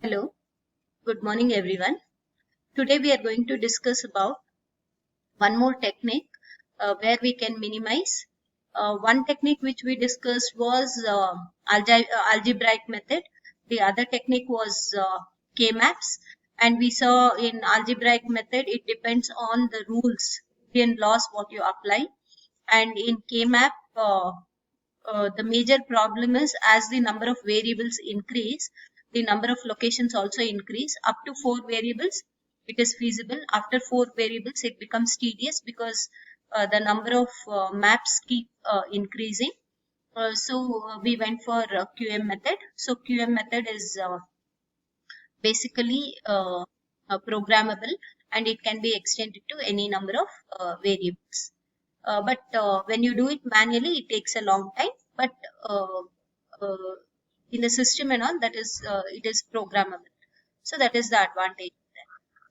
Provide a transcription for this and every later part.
Hello, good morning everyone. Today we are going to discuss about one more technique where we can minimize. One technique which we discussed was algebraic method. The other technique was K-maps, and we saw in algebraic method it depends on the rules, Boolean laws what you apply, and in K-map the major problem is as the number of variables increase, the number of locations also increase. Up to 4 variables, it is feasible. After 4 variables, it becomes tedious because the number of maps keep increasing. So we went for QM method. So QM method is basically programmable, and it can be extended to any number of variables. But when you do it manually, it takes a long time. But uh, uh, in the system and all, that is it is programmable. So that is the advantage.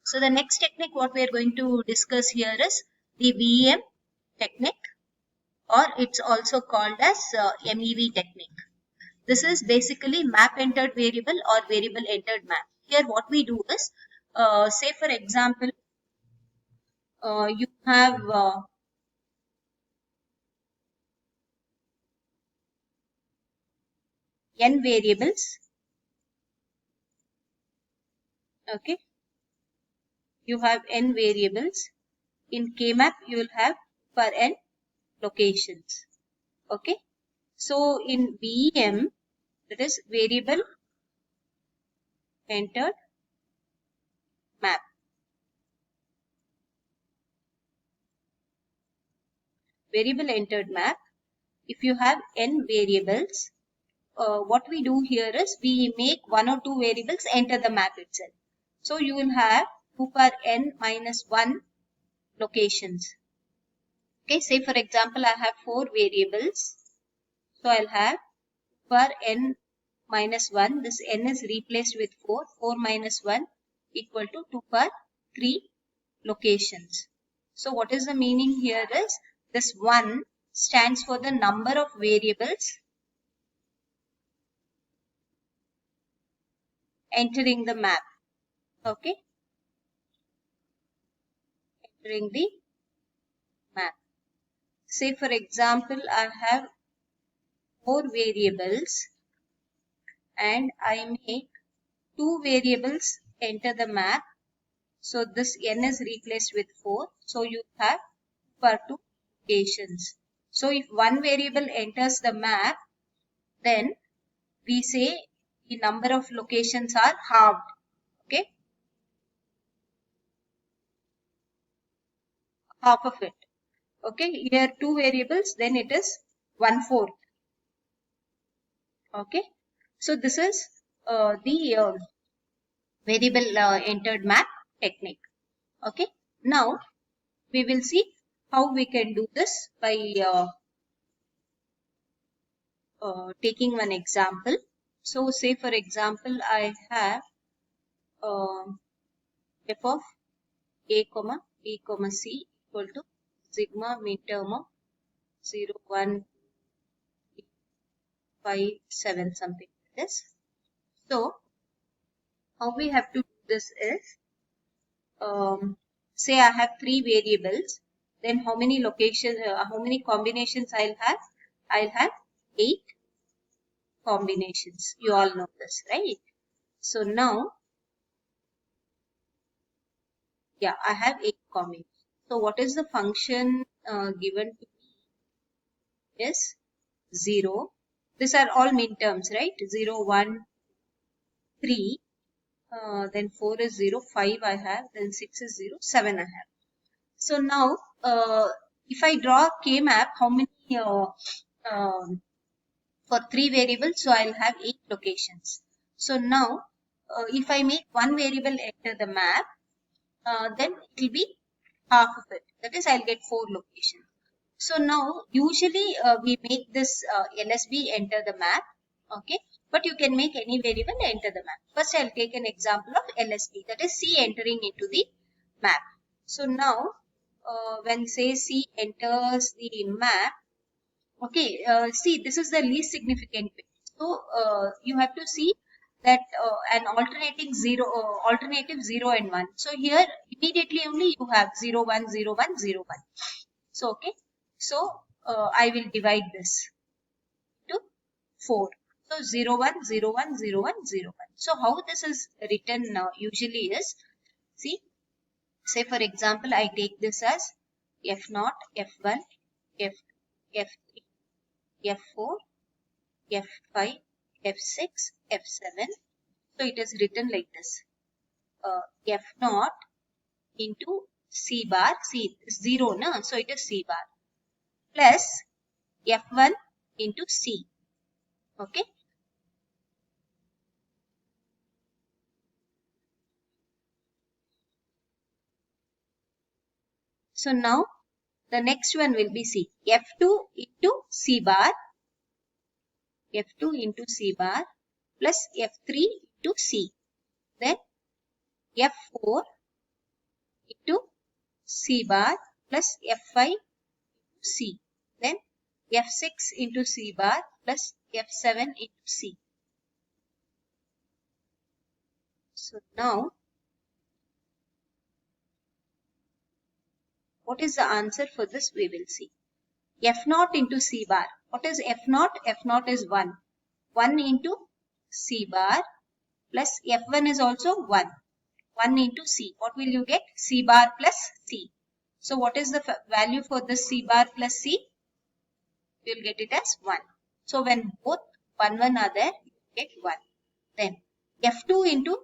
So the next technique what we are going to discuss here is the VEM technique, or it's also called as MEV technique. This is basically map entered variable or variable entered map. Here what we do is, say for example, you have n variables. Okay, you have n variables. In K-map, you will have per n locations. Okay, so in VEM, that is variable entered map. Variable entered map, if you have n variables, what we do here is we make one or two variables enter the map itself. So you will have 2 per n minus 1 locations. Okay, say for example, I have 4 variables. So I'll have per n minus 1. This n is replaced with 4. 4 minus 1 equal to 2 per 3 locations. So what is the meaning here is this 1 stands for the number of variables entering the map. Okay, entering the map. Say for example, I have 4 variables and I make 2 variables enter the map. So this n is replaced with 4. So you have per 2 locations. So if one variable enters the map, then we say the number of locations are halved. Okay, half of it. Okay, here 2 variables, then it is 1/4. Okay, so this is the variable entered map technique. Okay, now we will see how we can do this by taking one example. So say for example, I have f of a comma b comma c equal to sigma midterm of 0, 1, 5, 7, something like this. So how we have to do this is, say I have 3 variables, then how many locations, how many combinations I'll have? I'll have 8 combinations. You all know this, right? So now, yeah, I have 8 combinations. So what is the function given to me is 0. These are all minterms, right? 0, 1, 3. Then 4 is 0, 5 I have, then 6 is 0, 7 I have. So now, if I draw K-map, how many, for 3 variables, so I'll have 8 locations. So now, if I make one variable enter the map, then it will be half of it. That is, I'll get 4 locations. So now, usually we make this LSB enter the map. Okay, but you can make any variable enter the map. First, I'll take an example of LSB, that is C entering into the map. So now, when say C enters the map, okay, see, this is the least significant bit. So you have to see that an alternative 0 and 1. So here immediately only you have 0, 1, 0, 1, 0, 1. So okay, so I will divide this to 4. So 0, 1, 0, 1, 0, 1, 0, 1. So how this is written now usually is, see, say for example, I take this as F0, F1, F3, F4, F5, F6, F7. So it is written like this. F0 into C bar, see 0, no? So it is C bar, plus F1 into C. Okay. So now the next one will be C. F2 into C bar, F2 into C bar plus F3 into C. Then F4 into C bar plus F5 into C. Then F6 into C bar plus F7 into C. So now, what is the answer for this? We will see. F0 into C bar. What is F0? F0 is 1. 1 into C bar plus F1 is also 1. 1 into C. What will you get? C bar plus C. So what is the value for this C bar plus C? You will get it as 1. So when both 1, 1 are there, you get 1. Then F2 into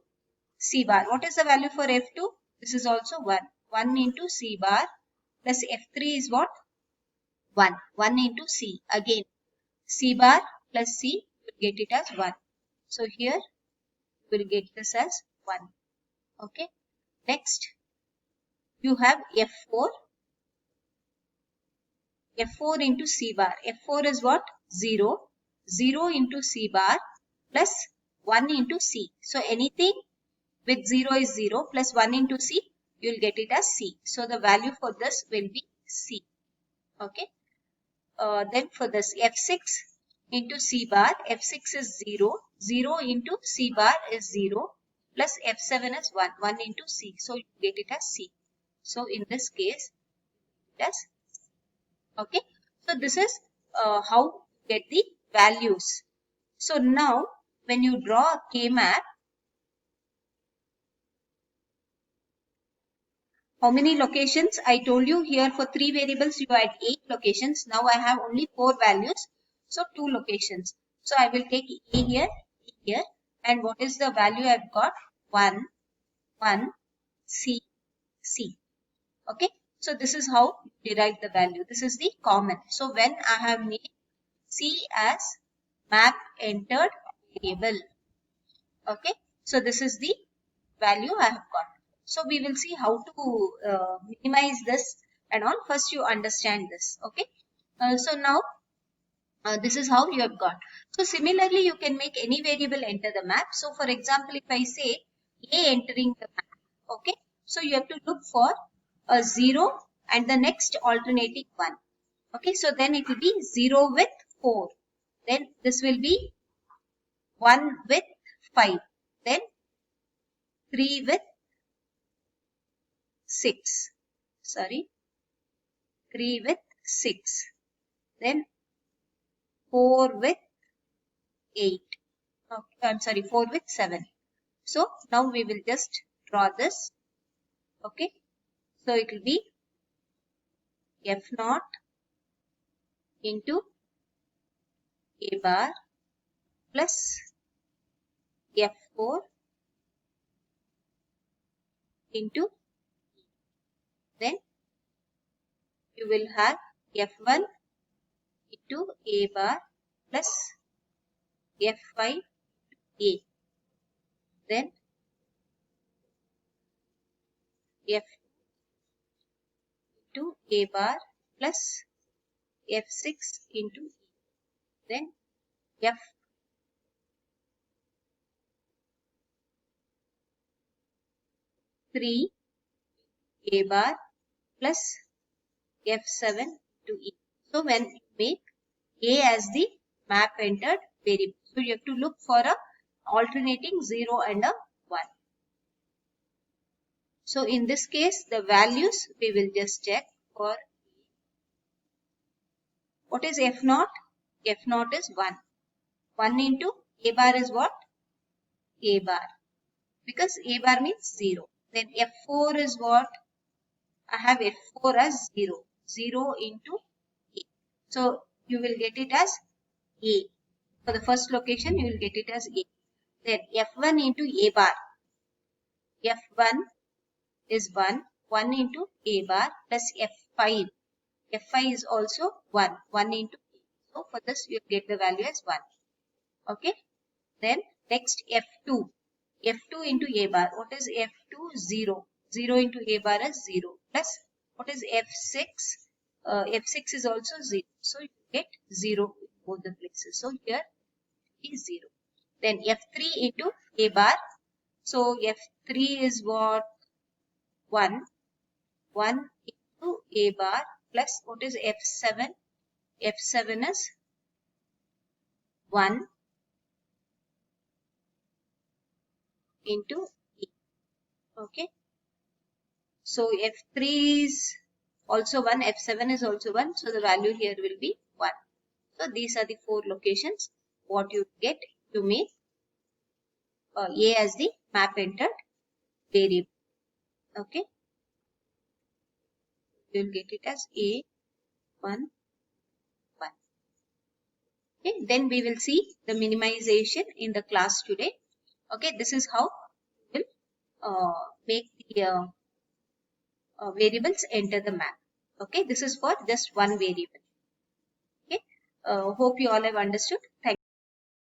C bar. What is the value for F2? This is also 1. 1 into C bar plus F3 is what? 1. 1 into C. Again, C bar plus C, you will get it as 1. So here, you will get this as 1. Okay. Next, you have F4. F4 into C bar. F4 is what? 0. 0 into C bar plus 1 into C. So anything with 0 is 0 plus 1 into C, you will get it as C. So the value for this will be C. Okay. Then for this F6 into C bar, F6 is 0. 0 into C bar is 0 plus F7 is 1. 1 into C. So you get it as C. So in this case, it as okay. So this is how you get the values. So now when you draw a K-map, how many locations? I told you here for 3 variables you had 8 locations. Now I have only 4 values. So 2 locations. So I will take A here, here. And what is the value I've got? 1, 1, C, C. Okay. So this is how you derive the value. This is the common. So when I have made C as map entered variable. Okay. So this is the value I have got. So we will see how to minimize this and all. First you understand this. Okay. So now this is how you have got. So similarly you can make any variable enter the map. So for example, if I say A entering the map. Okay. So you have to look for a 0 and the next alternating 1. Okay. So then it will be 0 with 4. Then this will be 1 with 5. Then 3 with 6. Sorry. 3 with 6. Then 4 with 8. Okay, I'm sorry, 4 with 7. So now we will just draw this. Okay. So it will be F0 into A bar plus F4 into E. Then you will have F1 into A bar plus F5 A. Then F into A bar plus F6 into E. Then F3 A bar plus F7 to E. So when you make A as the map entered variable, so you have to look for a alternating 0 and a 1. So in this case, the values we will just check for what is F0? F0 is 1. 1 into A bar is what? A bar. Because A bar means 0. Then F4 is what? I have F4 as 0. 0 into A. So you will get it as A. For the first location, you will get it as A. Then F1 into A bar. F1 is 1. 1 into A bar plus F5. F5 is also 1. 1 into A. So for this, you get the value as 1. Okay. Then next F2. F2 into A bar. What is F2? 0. 0 into A bar is 0. Plus what is F6? F6 is also 0. So you get 0 in both the places. So here is 0. Then F3 into A bar. So F3 is what? 1. 1 into A bar plus what is F7? F7 is 1 into A. Okay. So F3 is also 1, F7 is also 1. So the value here will be 1. So these are the 4 locations what you get to make A as the map entered variable. Okay. You will get it as A, 1, 1. Okay. Then we will see the minimization in the class today. Okay. This is how we will make the variables enter the map. Okay. This is for just one variable. Okay. Hope you all have understood. Thank you.